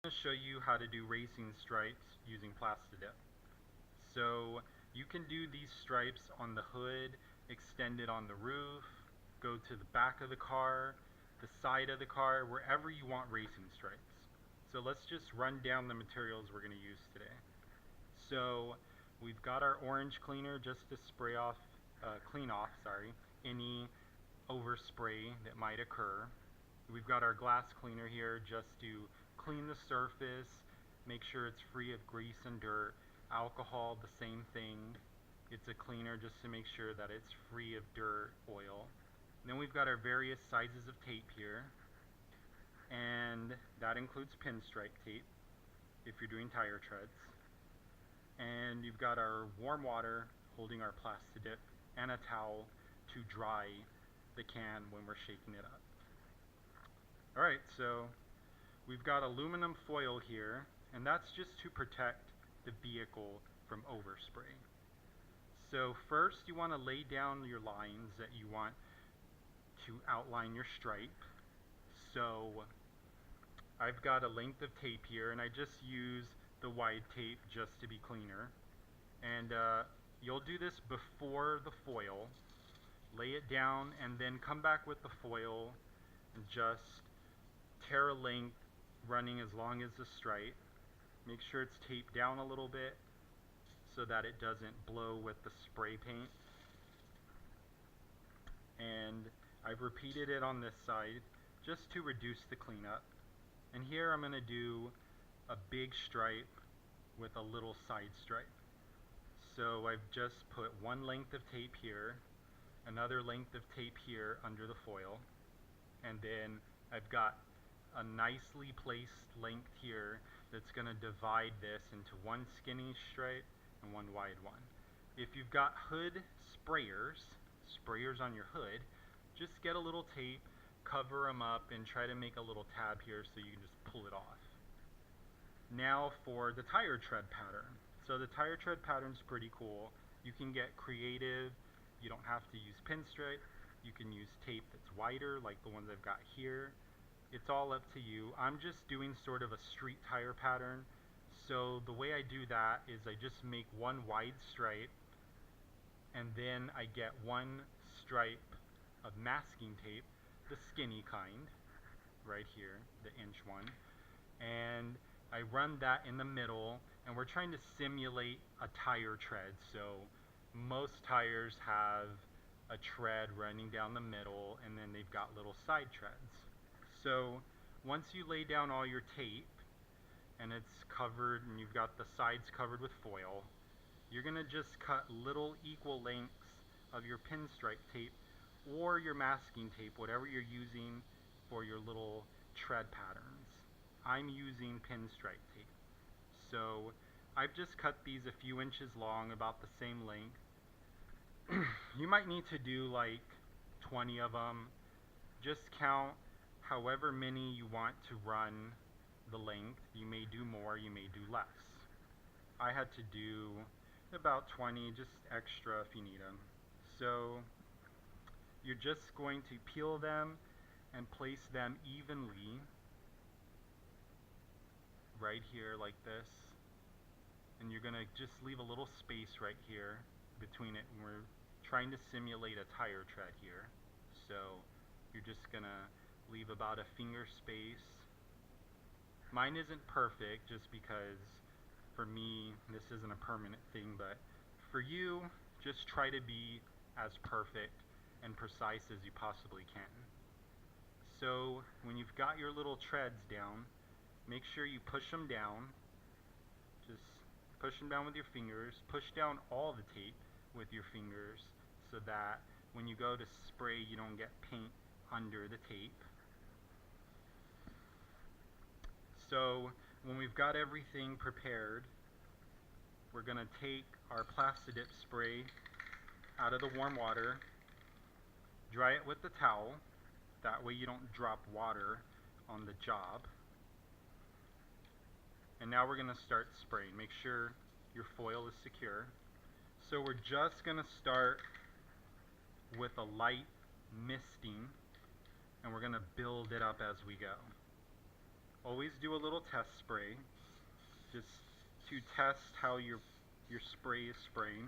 I'm going to show you how to do racing stripes using Plastidip. So you can do these stripes on the hood, extend it on the roof, go to the back of the car, the side of the car, wherever you want racing stripes. So let's just run down the materials we're going to use today. So we've got our orange cleaner just to clean off any overspray that might occur. We've got our glass cleaner here just to clean the surface, make sure it's free of grease and dirt. Alcohol, the same thing. It's a cleaner just to make sure that it's free of dirt, oil. And then we've got our various sizes of tape here, and that includes pinstripe tape if you're doing tire treads. And you've got our warm water holding our Plastidip and a towel to dry the can when we're shaking it up. Alright, so we've got aluminum foil here, and that's just to protect the vehicle from overspray. So first you want to lay down your lines that you want to outline your stripe. So I've got a length of tape here, and I just use the wide tape just to be cleaner. And you'll do this before the foil. Lay it down and then come back with the foil and just tear a length running as long as the stripe. Make sure it's taped down a little bit so that it doesn't blow with the spray paint. And I've repeated it on this side just to reduce the cleanup. And here I'm going to do a big stripe with a little side stripe. So I've just put one length of tape here, another length of tape here under the foil, and then I've got a nicely placed length here that's going to divide this into one skinny stripe and one wide one. If you've got hood sprayers on your hood, just get a little tape, cover them up, and try to make a little tab here so you can just pull it off. Now for the tire tread pattern. So the tire tread pattern is pretty cool. You can get creative. You don't have to use pinstripe. You can use tape that's wider like the ones I've got here. It's all up to you. I'm just doing sort of a street tire pattern. So the way I do that is I just make one wide stripe, and then I get one stripe of masking tape, the skinny kind, right here, the inch one, and I run that in the middle, and we're trying to simulate a tire tread. So most tires have a tread running down the middle, and then they've got little side treads. So once you lay down all your tape and it's covered and you've got the sides covered with foil, you're going to just cut little equal lengths of your pinstripe tape or your masking tape, whatever you're using for your little tread patterns. I'm using pinstripe tape. So I've just cut these a few inches long, about the same length. You might need to do like 20 of them. Just count however many you want to run the length. You may do more, you may do less. I had to do about 20, just extra if you need them. So you're just going to peel them and place them evenly right here like this, and you're going to just leave a little space right here between it, and we're trying to simulate a tire tread here. So you're just going to leave about a finger space. Mine isn't perfect just because for me this isn't a permanent thing, but for you, just try to be as perfect and precise as you possibly can. So when you've got your little treads down, make sure you push them down. Just push them down with your fingers. Push down all the tape with your fingers so that when you go to spray, you don't get paint under the tape. So when we've got everything prepared, we're going to take our Plastidip spray out of the warm water, dry it with the towel. That way you don't drop water on the job. And now we're going to start spraying. Make sure your foil is secure. So we're just going to start with a light misting, and we're going to build it up as we go. Always do a little test spray, just to test how your spray is spraying.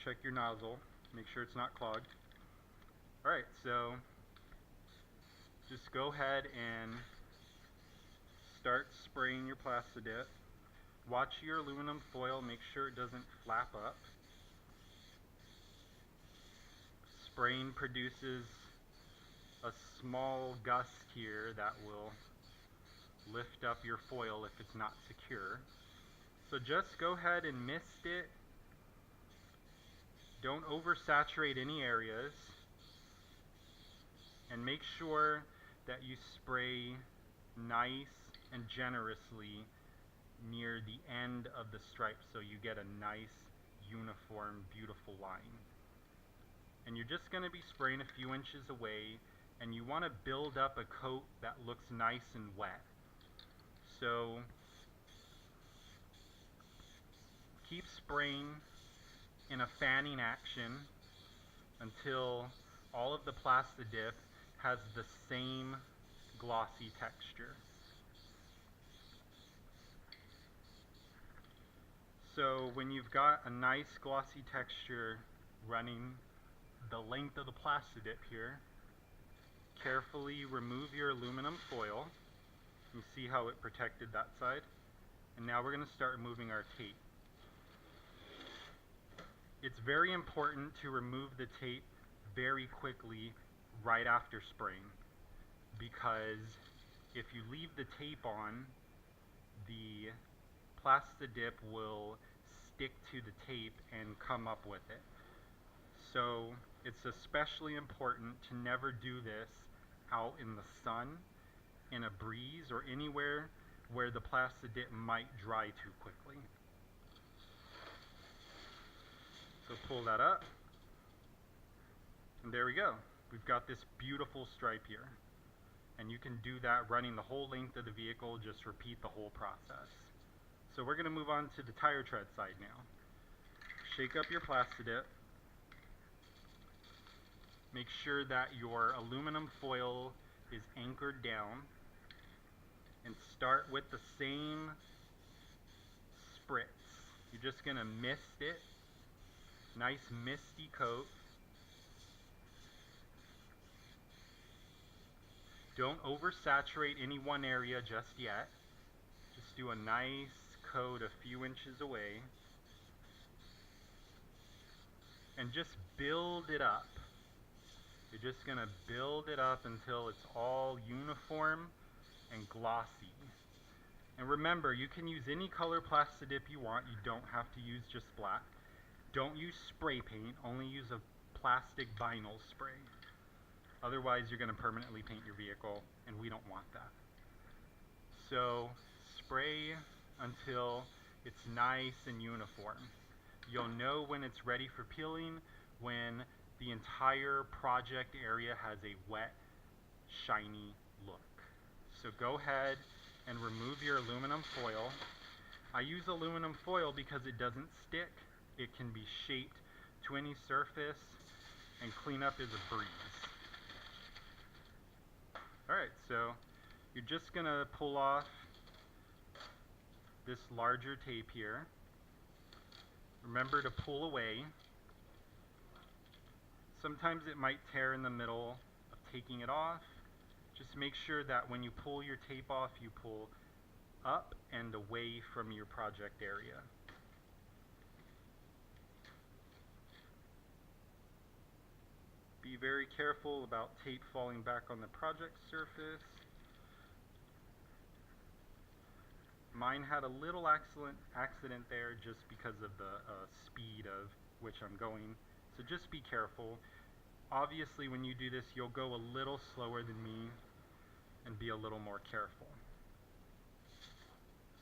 Check your nozzle, make sure it's not clogged. Alright, so just go ahead and start spraying your Plastidip. Watch your aluminum foil, make sure it doesn't flap up. Spraying produces a small gust here that will lift up your foil if it's not secure. So just go ahead and mist it. Don't oversaturate any areas. And make sure that you spray nice and generously near the end of the stripe so you get a nice, uniform, beautiful line. And you're just going to be spraying a few inches away, and you want to build up a coat that looks nice and wet. So keep spraying in a fanning action until all of the Plastidip has the same glossy texture. So when you've got a nice glossy texture running the length of the Plastidip here, carefully remove your aluminum foil. You see how it protected that side? And now we're going to start removing our tape. It's very important to remove the tape very quickly right after spraying, because if you leave the tape on, the Plastidip will stick to the tape and come up with it. So it's especially important to never do this out in the sun, in a breeze, or anywhere where the Plastidip might dry too quickly. So pull that up, and there we go. We've got this beautiful stripe here. And you can do that running the whole length of the vehicle, just repeat the whole process. So we're going to move on to the tire tread side now. Shake up your Plastidip. Make sure that your aluminum foil is anchored down, and start with the same spritz. You're just going to mist it. Nice misty coat. Don't oversaturate any one area just yet. Just do a nice coat a few inches away. And just build it up. You're just going to build it up until it's all uniform and glossy. And remember, you can use any color Plastidip you want. You don't have to use just black. Don't use spray paint. Only use a plastic vinyl spray. Otherwise, you're going to permanently paint your vehicle, and we don't want that. So spray until it's nice and uniform. You'll know when it's ready for peeling when the entire project area has a wet, shiny look. So go ahead and remove your aluminum foil. I use aluminum foil because it doesn't stick. It can be shaped to any surface, and cleanup is a breeze. Alright, so you're just going to pull off this larger tape here. Remember to pull away. Sometimes it might tear in the middle of taking it off. Just make sure that when you pull your tape off, you pull up and away from your project area. Be very careful about tape falling back on the project surface. Mine had a little accident there just because of the speed of which I'm going. So just be careful. Obviously, when you do this, you'll go a little slower than me and be a little more careful.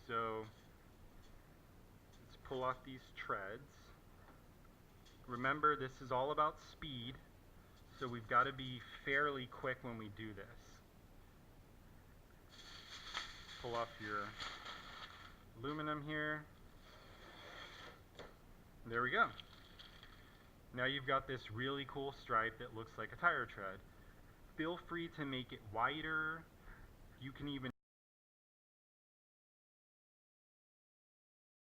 So let's pull off these treads. Remember, this is all about speed. So we've got to be fairly quick when we do this. Pull off your aluminum here. There we go. Now you've got this really cool stripe that looks like a tire tread. Feel free to make it wider. You can even